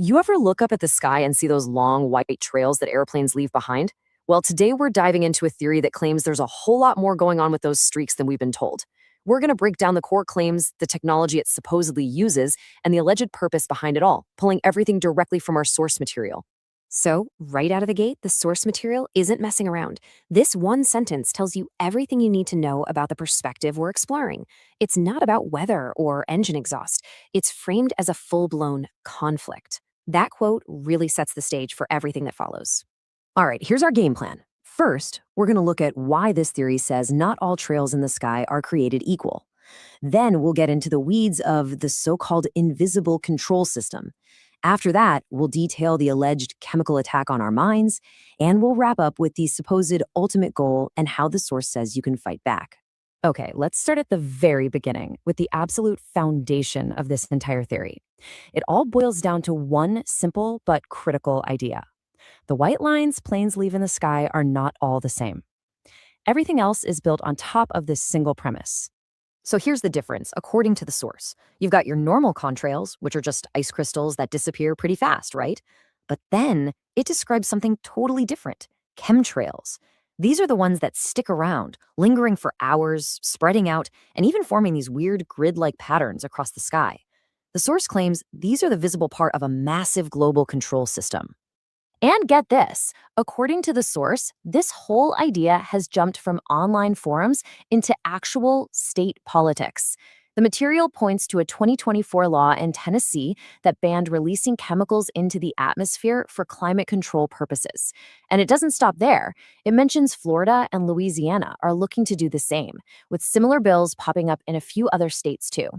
You ever look up at the sky and see those long white trails that airplanes leave behind? Well, today we're diving into a theory that claims there's a whole lot more going on with those streaks than we've been told. We're going to break down the core claims, the technology it supposedly uses, and the alleged purpose behind it all, pulling everything directly from our source material. So, right out of the gate, the source material isn't messing around. This one sentence tells you everything you need to know about the perspective we're exploring. It's not about weather or engine exhaust, it's framed as a full blown conflict. That quote really sets the stage for everything that follows. All right, here's our game plan. First, we're going to look at why this theory says not all trails in the sky are created equal. Then we'll get into the weeds of the so called invisible control system. After that, we'll detail the alleged chemical attack on our minds, and we'll wrap up with the supposed ultimate goal and how the source says you can fight back. Okay, let's start at the very beginning with the absolute foundation of this entire theory. It all boils down to one simple but critical idea. The white lines planes leave in the sky are not all the same. Everything else is built on top of this single premise. So here's the difference, according to the source. You've got your normal contrails, which are just ice crystals that disappear pretty fast, right? But then it describes something totally different, chemtrails. These are the ones that stick around, lingering for hours, spreading out, and even forming these weird grid-like patterns across the sky. The source claims these are the visible part of a massive global control system. And get this, according to the source, this whole idea has jumped from online forums into actual state politics. The material points to a 2024 law in Tennessee that banned releasing chemicals into the atmosphere for climate control purposes. And it doesn't stop there. It mentions Florida and Louisiana are looking to do the same, with similar bills popping up in a few other states too.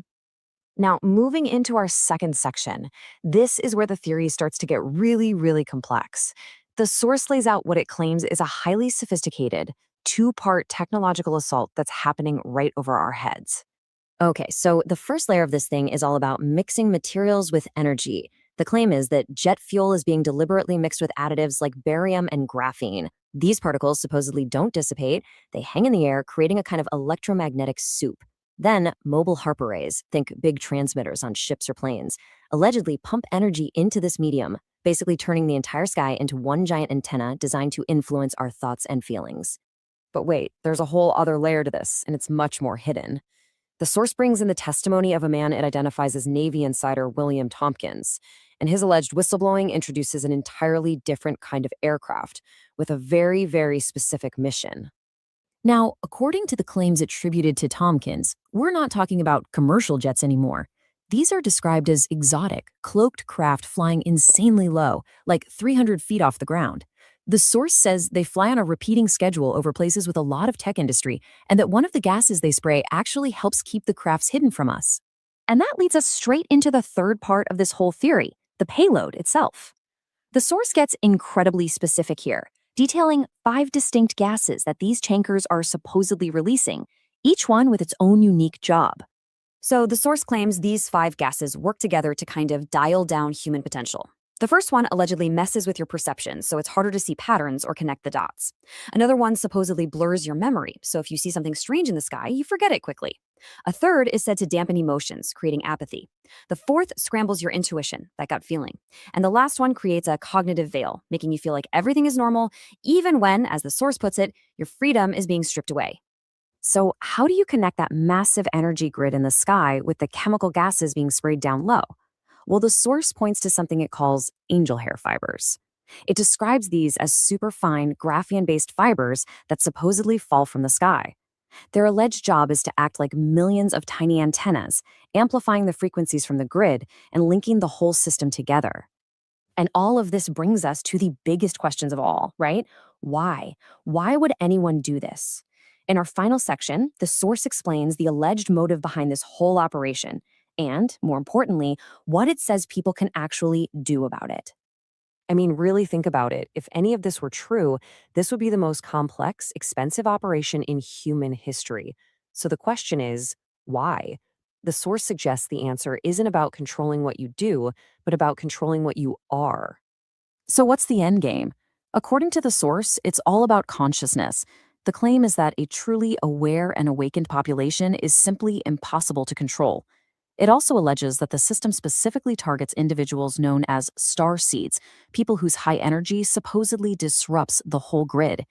Now, moving into our second section, this is where the theory starts to get really, really complex. The source lays out what it claims is a highly sophisticated, two-part technological assault that's happening right over our heads. Okay, so the first layer of this thing is all about mixing materials with energy. The claim is that jet fuel is being deliberately mixed with additives like barium and graphene. These particles supposedly don't dissipate, they hang in the air, creating a kind of electromagnetic soup. Then, mobile HARP arrays, think big transmitters on ships or planes, allegedly pump energy into this medium, basically turning the entire sky into one giant antenna designed to influence our thoughts and feelings. But wait, there's a whole other layer to this, and it's much more hidden. The source brings in the testimony of a man it identifies as Navy insider William Tompkins, and his alleged whistleblowing introduces an entirely different kind of aircraft with a very, very specific mission. Now, according to the claims attributed to Tompkins, we're not talking about commercial jets anymore. These are described as exotic, cloaked craft flying insanely low, like 300 feet off the ground. The source says they fly on a repeating schedule over places with a lot of tech industry, and that one of the gases they spray actually helps keep the crafts hidden from us. And that leads us straight into the third part of this whole theory, the payload itself. The source gets incredibly specific here, detailing 5 distinct gases that these tankers are supposedly releasing, each one with its own unique job. So the source claims these 5 gases work together to kind of dial down human potential. The first one allegedly messes with your perception, so it's harder to see patterns or connect the dots. Another one supposedly blurs your memory, so if you see something strange in the sky, you forget it quickly. A third is said to dampen emotions, creating apathy. The fourth scrambles your intuition, that gut feeling. And the last one creates a cognitive veil, making you feel like everything is normal, even when, as the source puts it, your freedom is being stripped away. So how do you connect that massive energy grid in the sky with the chemical gases being sprayed down low? Well, the source points to something it calls angel hair fibers. It describes these as superfine graphene-based fibers that supposedly fall from the sky. Their alleged job is to act like millions of tiny antennas, amplifying the frequencies from the grid and linking the whole system together. And all of this brings us to the biggest questions of all, right? Why? Why would anyone do this? In our final section, the source explains the alleged motive behind this whole operation and, more importantly, what it says people can actually do about it. I mean, really think about it. If any of this were true, this would be the most complex, expensive operation in human history. So the question is, why? The source suggests the answer isn't about controlling what you do, but about controlling what you are. So what's the end game? According to the source, it's all about consciousness. The claim is that a truly aware and awakened population is simply impossible to control. It also alleges that the system specifically targets individuals known as star seeds, people whose high energy supposedly disrupts the whole grid.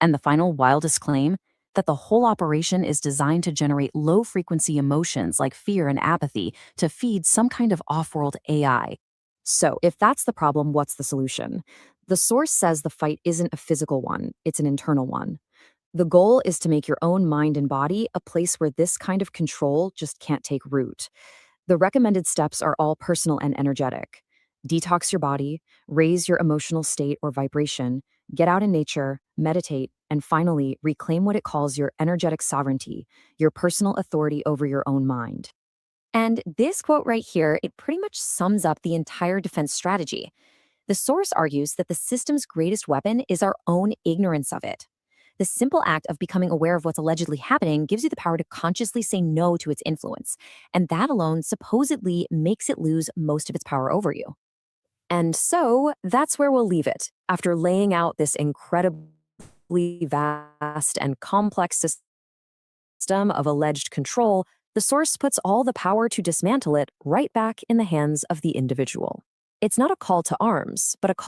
And the final wildest claim, that the whole operation is designed to generate low frequency emotions like fear and apathy to feed some kind of off world AI. So, if that's the problem, what's the solution? The source says the fight isn't a physical one, it's an internal one. The goal is to make your own mind and body a place where this kind of control just can't take root. The recommended steps are all personal and energetic. Detox your body, raise your emotional state or vibration, get out in nature, meditate, and finally, reclaim what it calls your energetic sovereignty, your personal authority over your own mind. And this quote right here, it pretty much sums up the entire defense strategy. The source argues that the system's greatest weapon is our own ignorance of it. The simple act of becoming aware of what's allegedly happening gives you the power to consciously say no to its influence, and that alone supposedly makes it lose most of its power over you. And so that's where we'll leave it. After laying out this incredibly vast and complex system of alleged control, the source puts all the power to dismantle it right back in the hands of the individual. It's not a call to arms, but a